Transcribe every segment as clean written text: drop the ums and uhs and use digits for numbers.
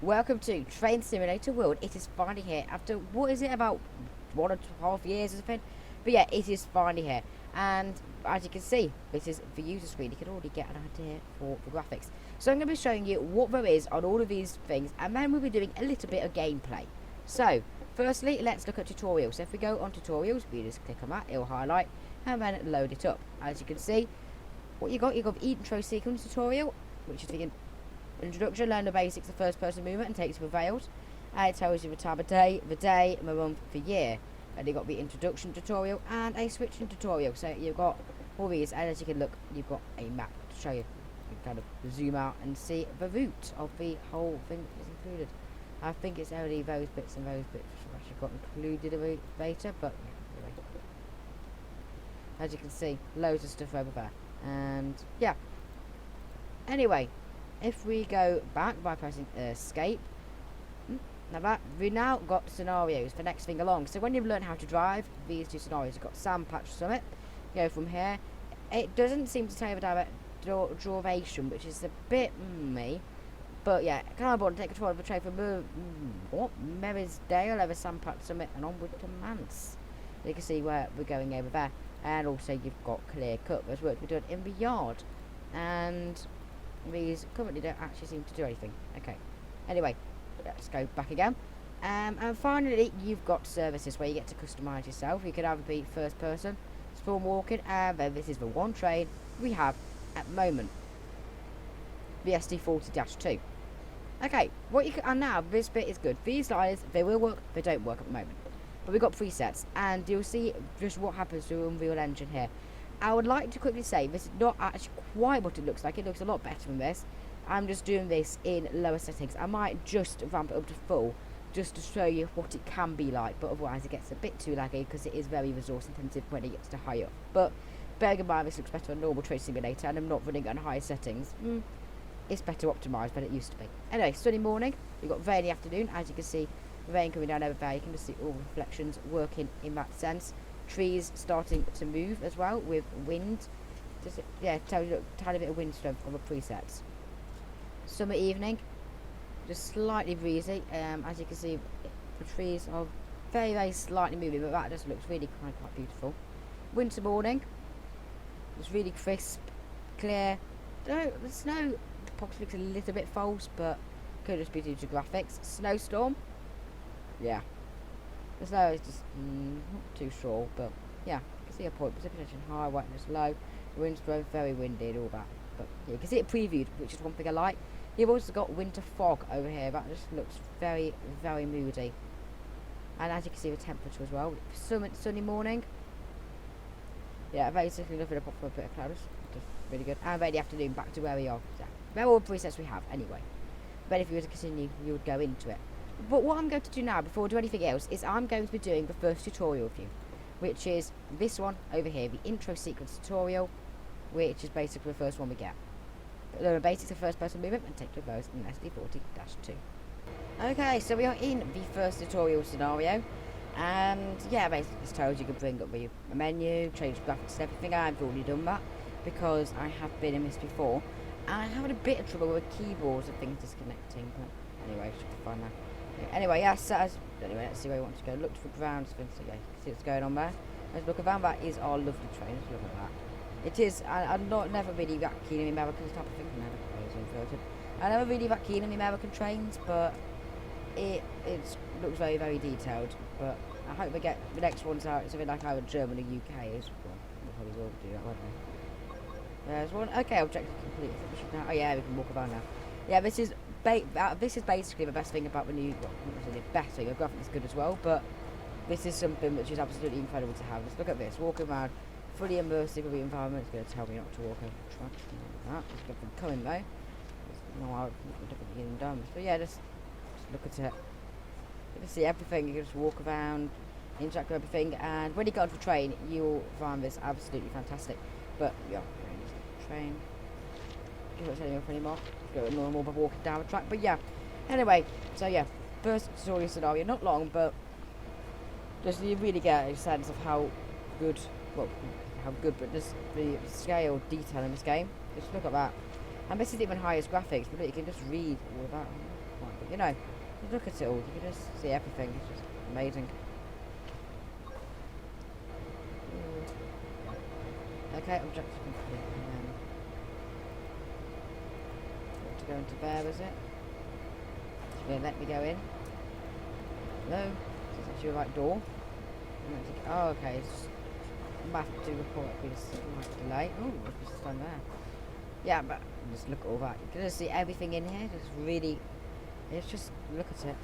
Welcome to Train Simulator World. It is finally here after, what is it, about 1.5 years or something? But yeah, it is finally here. And as you can see, this is the user screen. You can already get an idea for the graphics. So I'm going to be showing you what there is on all of these things, and then we'll be doing a little bit of gameplay. So, firstly, let's look at tutorials. So if we go on tutorials, we just click on that, it'll highlight, and then load it up. As you can see, what you've got the intro sequence tutorial, which is the introduction, learn the basics of first person movement and takes you to rails. It tells you the time of day, the month, the year. And you've got the introduction tutorial and a switching tutorial. So you've got all these, and as you can look, you've got a map to show you. You can kind of zoom out and see the route of the whole thing that is included. I think it's only those bits and those bits which actually got included a bit later, but anyway. As you can see, loads of stuff over there. And yeah. Anyway, if we go back by pressing escape, we've now got scenarios for next thing along. So when you've learned how to drive, these two scenarios, you've got Sand Patch Summit, go from here. It doesn't seem to tell you the direct duration, which is a bit me. But yeah, Carbon, take control of the train from Merrisdale over Sand Patch Summit and onward to Mance. You can see where we're going over there. And also you've got Clear Cut. There's work to be done in the yard. And these currently don't actually seem to do anything. Okay. Anyway, let's go back again. And finally, you've got services where you get to customise yourself. You could either be first person, spawn walking, and then this is the one train we have at the moment. The SD40-2. Okay, what you can, and now this bit is good. These lines, they will work, they don't work at the moment. But we've got presets, and you'll see just what happens to Unreal Engine here. I would like to quickly say this is not actually quite what it looks like. It looks a lot better than this. I'm just doing this in lower settings. I might just ramp it up to full just to show you what it can be like, but otherwise it gets a bit too laggy because it is very resource intensive when it gets to higher. But bearing in mind this looks better on normal Train Simulator and I'm not running on higher settings. It's better optimised than it used to be. Anyway, sunny morning. We've got rainy afternoon. As you can see, rain coming down over there. You can just see all reflections working in that sense. Trees starting to move as well with wind. Just, yeah, tell you a tiny bit of wind strength on the presets. Summer evening, just slightly breezy. As you can see, the trees are very, very slightly moving, but that just looks really quite beautiful. Winter morning, it's really crisp, clear. The snow possibly looks a little bit false, but could just be due to graphics. Snowstorm, yeah. The snow is just not too sure, but yeah, you can see a point. Precipitation high, wetness low, winds blow, very windy and all that. But yeah, you can see it previewed, which is one thing I like. You've also got winter fog over here. That just looks very, very moody. And as you can see, the temperature as well. Sunny morning. Yeah, basically nothing apart from a bit of clouds. Just really good. And rainy afternoon, back to where we are. Yeah, they're all the presets we have anyway. But if you were to continue, you would go into it. But what I'm going to do now, before I do anything else, is I'm going to be doing the first tutorial with you, which is this one over here, the intro sequence tutorial, which is basically the first one we get. Learn the basics of first person movement and take to those in SD40-2. Okay, so we are in the first tutorial scenario, and yeah, basically this tells you can bring up the menu, change graphics and everything. I've already done that because I have been in this before. I'm having a bit of trouble with keyboards and things disconnecting, but anyway, should be fine now. Anyway, yes, anyway, let's see where we want to go. Look for ground, so yeah, you can see what's going on there. Let's look around. That is our lovely train. Let's look at that. It is. I'm never really that keen on the American type of thing. I never really that keen on the American trains, but it looks very, very detailed. But I hope we get the next ones out something like either German or UK is. Well, we probably will do that, won't we? There's one. Okay, objective complete. Oh yeah, we can walk around now. Yeah, this is basically the best thing about the new. Well, not necessarily the best thing. The graphics is good as well, but this is something which is absolutely incredible to have. Let's look at this. Walking around, fully immersive with the environment. It's going to tell me not to walk over the track. Like that. There's nothing coming though. No, I'm definitely getting done. But yeah, just look at it. You can see everything. You can just walk around, interact with everything, and when you get onto the train, you'll find this absolutely fantastic. But yeah, train. Give it any anymore. Go normal by walking down the track. But yeah, anyway, so yeah, first tutorial scenario, not long, but just you really get a sense of how good, well, but just the scale detail in this game. Just look at that. And this is even higher graphics, but look, you can just read all of that. Quite good you know, just look at it all. You can just see everything. It's just amazing. Okay, objective complete. And then to go into there, is it? It's going to let me go in. No, it's actually the right door. Oh, okay. It's map to report with slight delay. Oh, what's this done there? Yeah, but just look at all that. You're gonna see everything in here. It's really, it's just look at it.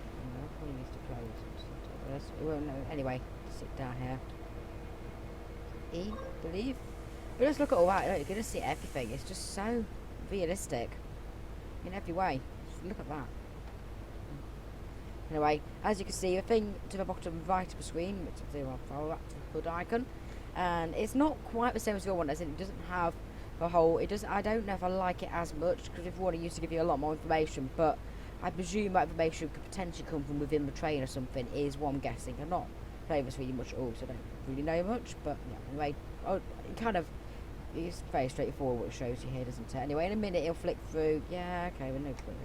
Probably needs to close. We won't know anyway. Sit down here. E, believe. But just look at all that. You're gonna see everything. It's just so realistic in every way. Just look at that. Anyway, as you can see, a thing to the bottom right of the screen, which is the hood icon, and it's not quite the same as the other one. As in, it doesn't have the whole. It does. I don't know if I like it as much because everyone used to give you a lot more information, but I presume that information could potentially come from within the train or something. Is what I'm guessing. I'm not playing this really much at all, so I don't really know much. But yeah, anyway, it kind of. It's very straightforward what it shows you here, doesn't it? Anyway, in a minute it'll flick through. Yeah, okay, we're no point.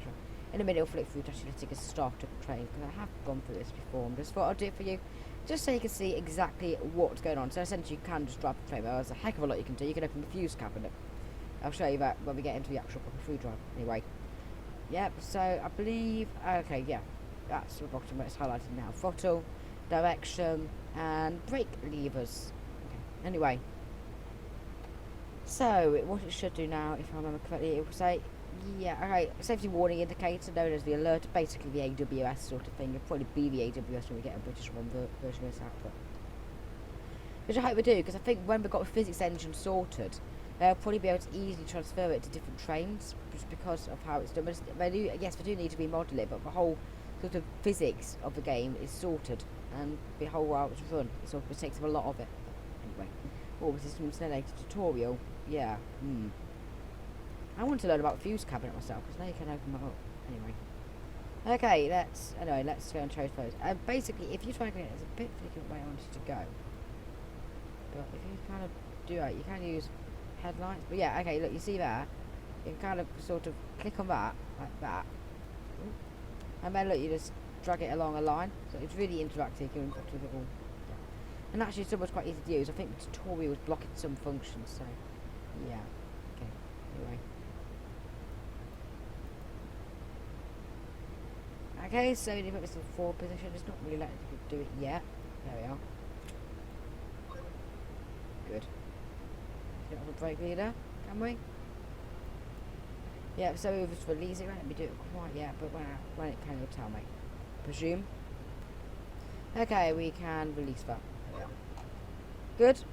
In a minute it'll flick through to actually letting us start up the train, because I have gone through this before. And just thought I'd do it for you, just so you can see exactly what's going on. So essentially you can just drive the train. Well, there's a heck of a lot you can do. You can open the fuse cabinet. I'll show you that when we get into the actual proper free drive. Anyway, yep, so I believe, okay, yeah, that's the bottom where it's highlighted now. Throttle, direction, and brake levers. Okay. Anyway, so what it should do now, if I remember correctly, it will say, yeah, okay, safety warning indicator known as the alert, basically the AWS sort of thing. It'll probably be the AWS when we get a British one version of this output. Which I hope we do, because I think when we've got a physics engine sorted, they'll probably be able to easily transfer it to different trains, just because of how it's done. But they do need to remodel it, but the whole sort of physics of the game is sorted, and the whole while it's run, it takes up a lot of it. Anyway, all the systems related tutorial, yeah, I want to learn about the fuse cabinet myself, because now you can open that up. Anyway. Okay, let's go and chose those. Basically, if you try to get it, there's a bit of a different way I want you to go. But if you kind of do it, you can use headlights. But yeah, okay, look, you see there? You can kind of sort of click on that, like that. And then look, you just drag it along a line. So it's really interactive, you can interact with it all. Yeah. And actually, it's almost quite easy to use. I think the tutorial was blocking some functions, so yeah. Okay, anyway. Okay, so you put this in forward position. It's not really letting you do it yet. There we are. Good. Get off the brake leader, can we? Yeah, so we just release it. Let me do it quite yet, but when it can, you'll tell me. Presume. Okay, we can release that. There we are. Good.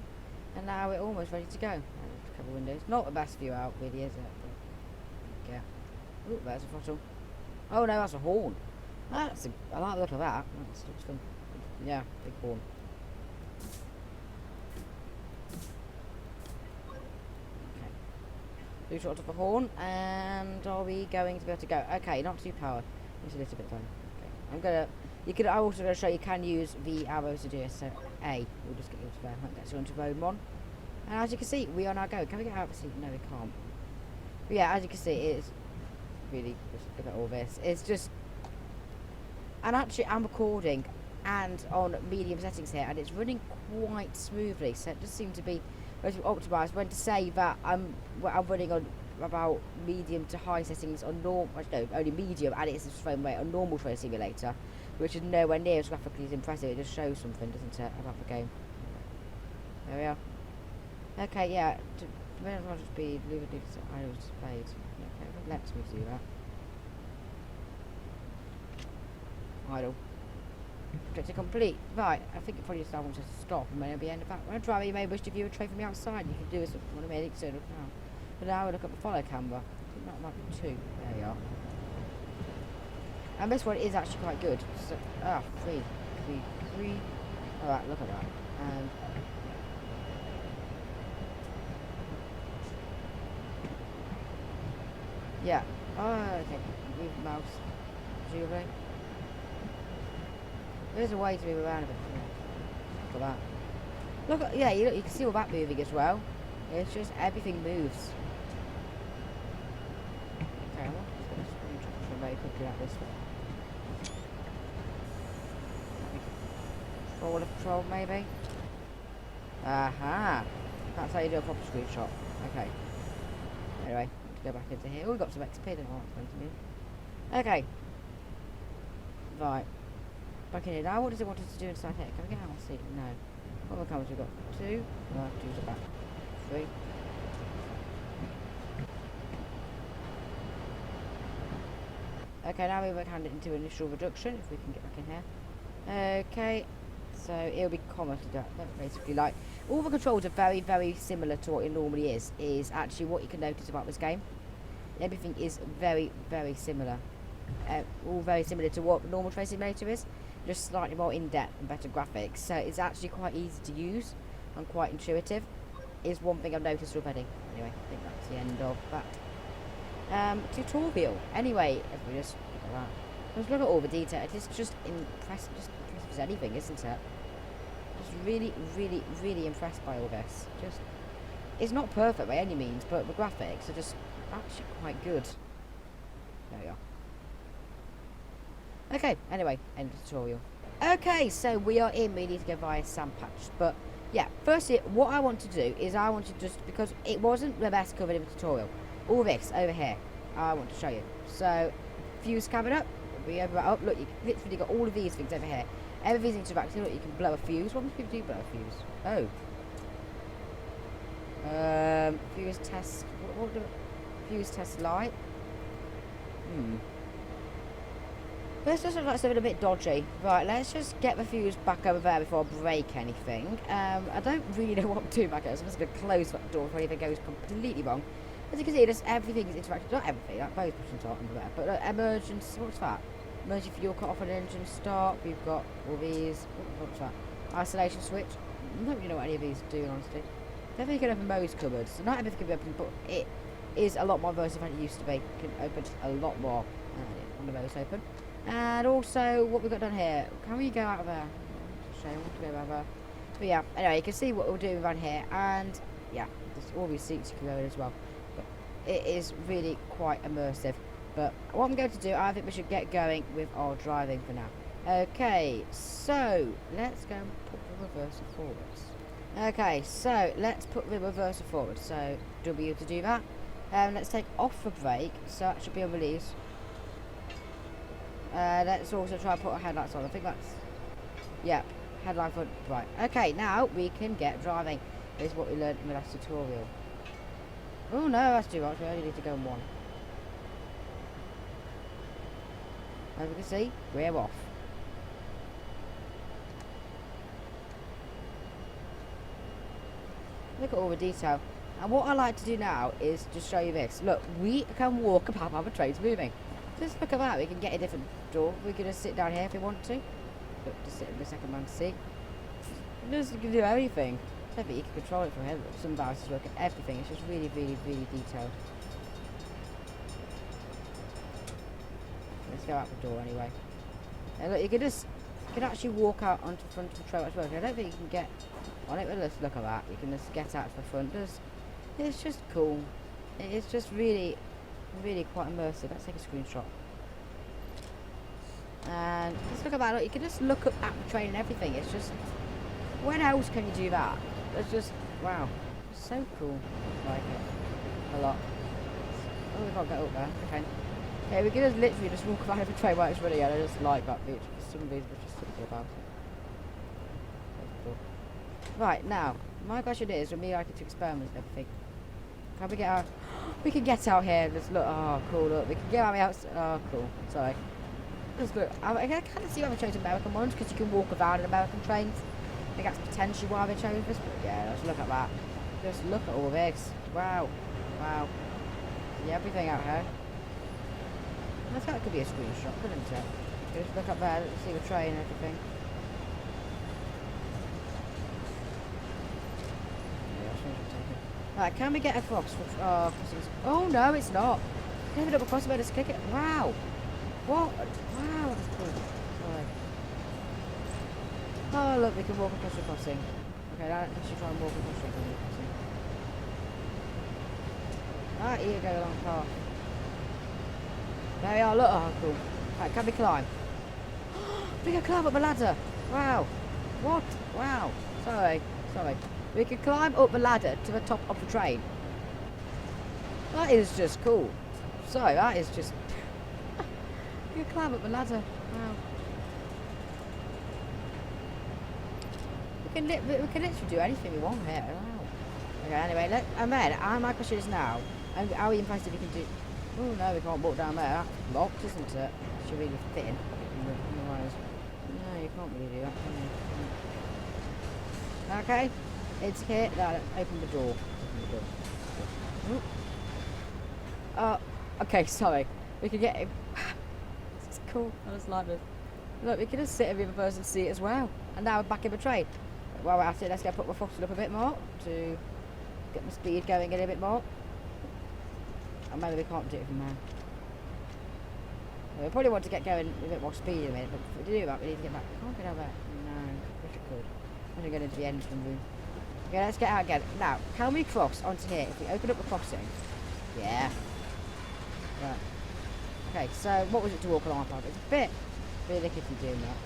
And now we're almost ready to go. A couple of windows. Not the best view out, really, is it? But, yeah. Oh, there's a throttle. Oh no, that's a horn. I like the look of that. That's looks fun. Yeah, big horn. Okay. Do sort of a horn, and are we going to be able to go? Okay, not too powered. Just a little bit though. Okay. I'm also going to show you can use the arrows to do it. So A, we'll just get you to there. That's onto road 1. And as you can see, we are now going. Can we get out of the seat? No, we can't. But yeah, as you can see, it is really, just look at all this. It's just, and actually I'm recording and on medium settings here, and it's running quite smoothly, so it does seem to be optimised. When to say that I'm running on about medium to high settings on only medium, and it's a frame rate on normal train simulator, which is nowhere near as graphically as impressive. It just shows something, doesn't it, about the game. There we are. Okay, yeah, to speed, I was fade. Okay, let's me do that. Idle. Projector complete. Right, I think it probably just wants us to stop and maybe end of that. When a driver, you may wish to view a train from the outside. You can do this on a medic soon now. But now we look at the follow camera. I think that might be 2. There we are. And this one is actually quite good. So, 3. Alright, look at that. Yeah. Oh, okay. Move the mouse. Presumably. There's a way to move around a bit. Look at that. Look at, yeah, you can see all that moving as well. It's just everything moves. Okay, I want to very quickly out this way. border patrol, maybe? Aha! That's how you do a proper screenshot. Okay. Anyway, let's go back into here. Oh, we've got some XP, don't know what's going to be. Okay. Right. Back in here. Now, what does it want us to do inside here? Can we get out and see? No. What other cameras we got? 2? No, 2's the back. 3. Okay, now we will hand it into initial reduction, if we can get back in here. Okay, so it'll be common to do that, basically. Like, all the controls are very, very similar to what it normally is actually what you can notice about this game. Everything is very, very similar. All very similar to what normal Train Simulator is, just slightly more in-depth and better graphics. So it's actually quite easy to use and quite intuitive, is one thing I've noticed already. Anyway, I think that's the end of that. Tutorial. Anyway, if we just look at that. Just look at all the detail. It's just impressive as anything, isn't it? Just really, really, really impressed by all this. Just, it's not perfect by any means, but the graphics are just actually quite good. There we are. Okay, anyway, end of tutorial. Okay, so we are in. We need to go via Sandpatch, but yeah, firstly, what I want to do is I want to just, because it wasn't the best covered in the tutorial, all this over here I want to show you. So fuse coming up, we over up. Look, you literally got all of these things over here. Everything's interactive. Look, you can blow a fuse. What do people do blow a fuse? Oh, fuse test. What do fuse test light? This just looks like something a bit dodgy. Right, let's just get the fuse back over there before I break anything. I don't really know what I'm doing back here, so I'm just going to close that door before anything goes completely wrong. As you can see, just everything is interactive. Not everything, that those buttons aren't under there. But emergency, what's that? Emergency fuel cut off an engine start. We've got all these. What's that? Isolation switch. I don't really know what any of these do, honestly. Definitely can open most cupboards. So not everything can be opened, but it is a lot more versatile than it used to be. You can open a lot more. One of those open. And also, what we've got done here. Can we go out of there? Shame, I want to go out of there. But yeah, anyway, you can see what we're doing around here. And yeah, there's all these seats you can go in as well. But it is really quite immersive. But what I'm going to do, I think we should get going with our driving for now. Okay, so let's go and put the reverser forwards. Okay, so let's put the reverser forward. So W to do that. Let's take off the brake. So that should be a release. Let's also try and put our headlights on. I think that's... Yep, headlight front. Right. Okay, now we can get driving. This is what we learned in the last tutorial. Oh no, that's too much. We only need to go in one. As we can see, we're off. Look at all the detail. And what I like to do now is just show you this. Look, we can walk about how the train's moving. Just look at that. We can get a different door. We can just sit down here if we want to. Look, just sit in the second man seat. Just, you can do everything. I think you can control it from here. Some devices work at everything. It's just really, really, really detailed. Let's go out the door anyway. And look, you can actually walk out onto the front of the trail as well. I don't think you can get on it, but let's look at that. You can just get out to the front. It's just cool. It's just really, really quite immersive. Let's take a screenshot. And just look at that. Look, you can just look up at the train and everything. It's just, when else can you do that? It's just, wow, it's so cool. I like it a lot. Oh, we can't get up there. Okay. Yeah, we can just literally just walk around the train while it's running, and I just like that feature. Some of these are just simple about it. Cool. Right, now, my question is, with me liking to experiment and everything, can we get out? We can get out here and just look. Oh, cool, look. We can get out the outside. Oh, cool. Sorry. Just look. I kind of see why they chose American ones, because you can walk around in American trains. I think that's potentially why they chose this, but yeah, let's look at that. Just look at all this. Wow. Wow. See everything out here. That's how it could be a screenshot, couldn't it? Just look up there, let's see the train and everything. Right, can we get across? Oh no, it's not. Can we double cross about just click it? Wow. What? Wow, that's cool. Sorry. Oh look, we can walk across the crossing. Okay, now let's try and walk across the crossing. Right, here you go along the path. There we are, look, oh cool. Right, can we climb? We can climb up the ladder. Wow. What? Wow. Sorry. We can climb up the ladder to the top of the train. That is just cool. Sorry, that is just... You can climb up the ladder. Wow. We can literally do anything we want here. Wow. Okay, anyway, my question is now, are we impressed if we can do... Oh no, we can't walk down there. That's locked, isn't it? Should really fit in. Otherwise... No, you can't really do that, can you? Okay. It's here. No, let's open the door. Okay, sorry. We can get him. This is cool. I just like this. Look, we can just sit in the other person's seat as well. And now we're back in the train. While we're at it, let's go put my throttle up a bit more to get my speed going a little bit more. And maybe we can't do it from there. We probably want to get going with a bit more speed in a minute, but to do that, we need to get back. Can't get out there. No, I wish I could. I'm going to go into the engine room. Okay, let's get out again. Now, can we cross onto here if we open up the crossing? Yeah. Right. Okay, so what was it to walk along our path? It's a bit ridiculous doing that.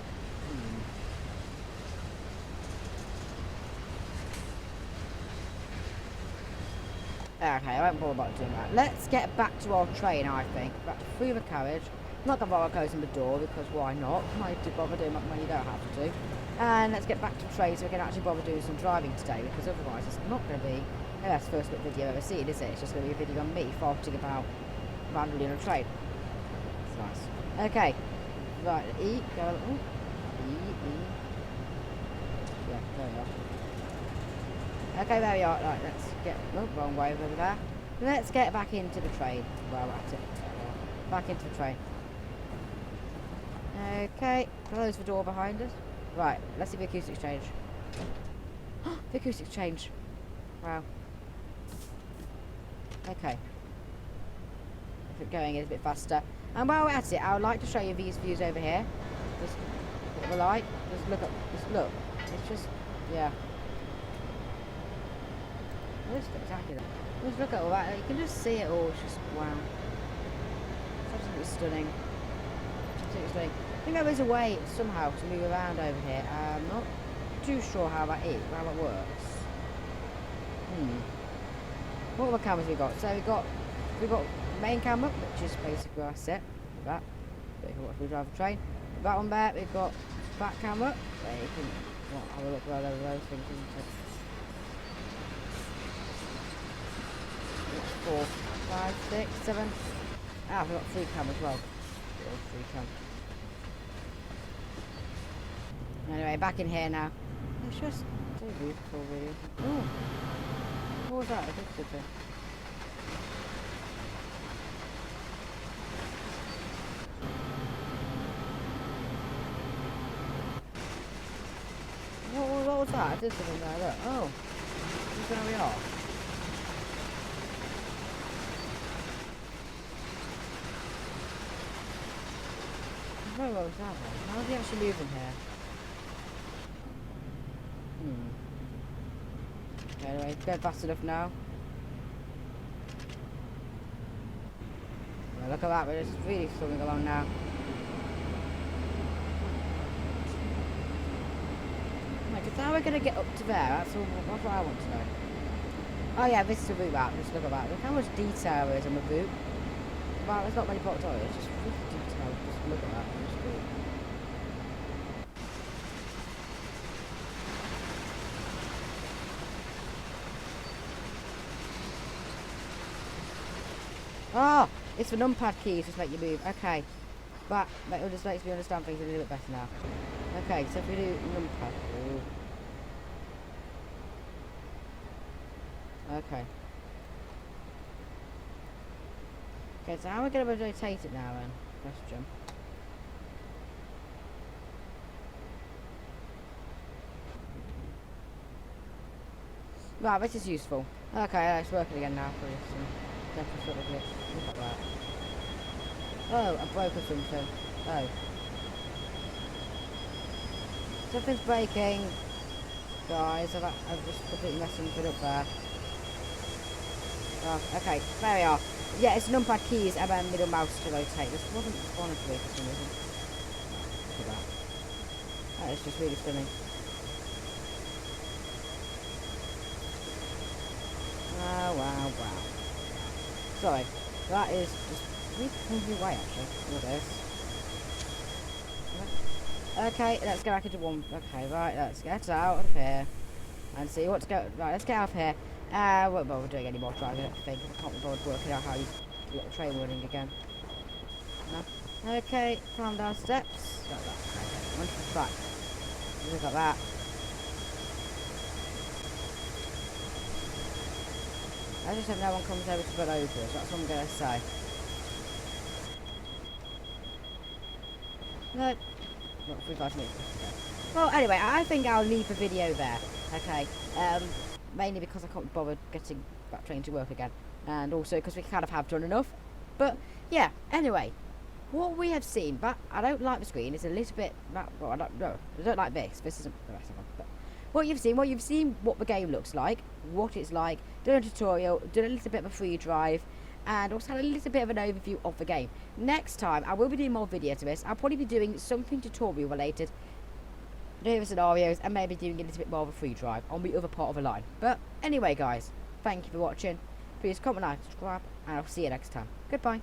Okay, I won't bother about doing that. Let's get back to our train, I think. Back through the carriage. I'm not going to bother closing the door because why not? Why do bother doing that when you don't have to? And let's get back to the train so we can actually bother doing some driving today, because otherwise it's not going to be the best first look video I've ever seen, is it? It's just going to be a video on me farting about randomly on a train. It's nice. Okay. Right, E, go on. E. Yeah, there we are. Okay, there we are. Right, let's get... Oh, wrong way over there. Let's get back into the train. Well, that's it. Back into the train. Okay, close the door behind us. Right, let's see the acoustics change. The acoustics change. Wow. Okay. If it's going is a bit faster. And while we're at it, I would like to show you these views over here. Just what we like. Just look at just look. It's just yeah. It's spectacular. Just look at all that. You can just see it all. It's just wow. It's absolutely stunning. Absolutely stunning. I think there is a way somehow to move around over here. I'm not too sure how that works. What other cameras we got? So we got main camera, which is basically where I sit. That. If we drive a train. That one there, we've got back camera. Where you can have a look where those things are. 4, 5, 6, 7. We've got 3 cameras as well. 3 cameras. Anyway, back in here now. It's just so beautiful, really. Oh, what was that? I think it's what was that? I did something there. Look. Oh, this is where we are. What was that then? How did he actually move in here? Okay, anyway, go fast enough now. Well, look at that, we're just really swimming along now. Because how are we going to get up to there? That's what I want to know. Oh yeah, this is the route map. Just look at that. Look how much detail there is on the route. Well, there's not many parts on it. It's just really detail. Just look at that. It's cool. Oh, it's the numpad keys just make you move. Okay, but it just makes me understand things a little bit better now. Okay, so if we do numpad. Ooh. Okay. Okay, so how are we going to rotate it now then? Question. Right, this is useful. Okay, it's working again now. Definitely. Look at that. Oh, I broke or something. Oh. Something's breaking. Guys, I've just completely messed something up there. Oh, okay, there we are. Yeah, it's numpad keys and then middle mouse to rotate. This wasn't responding to me for some reason. Look at that. That is just really stunning. sorry. That is just really pulling me away, actually. With this. Okay, let's go back into one. Okay, right, let's get out of here. And see what's going. Right, let's get out of here. I won't bother doing any more driving, I don't think. I can't be bothered working out how you get the train running again. No? Okay, climb down steps. Got that. Okay, onto the track. Look at that. I just hope no one comes over to run over us. That's what I'm going to say. No. Not 45 minutes. Well, anyway, I think I'll leave the video there. Okay. Mainly because I can't bother getting back train to work again. And also because we kind of have done enough. But, yeah. Anyway. What we have seen, but I don't like the screen. It's a little bit... Well, I don't like this. This isn't the rest of them. But what you've seen what the game looks like, what it's like, done a tutorial, done a little bit of a free drive, and also had a little bit of an overview of the game. Next time, I will be doing more videos to this. I'll probably be doing something tutorial related, doing the scenarios, and maybe doing a little bit more of a free drive on the other part of the line. But anyway, guys, thank you for watching. Please comment, like, subscribe, and I'll see you next time. Goodbye.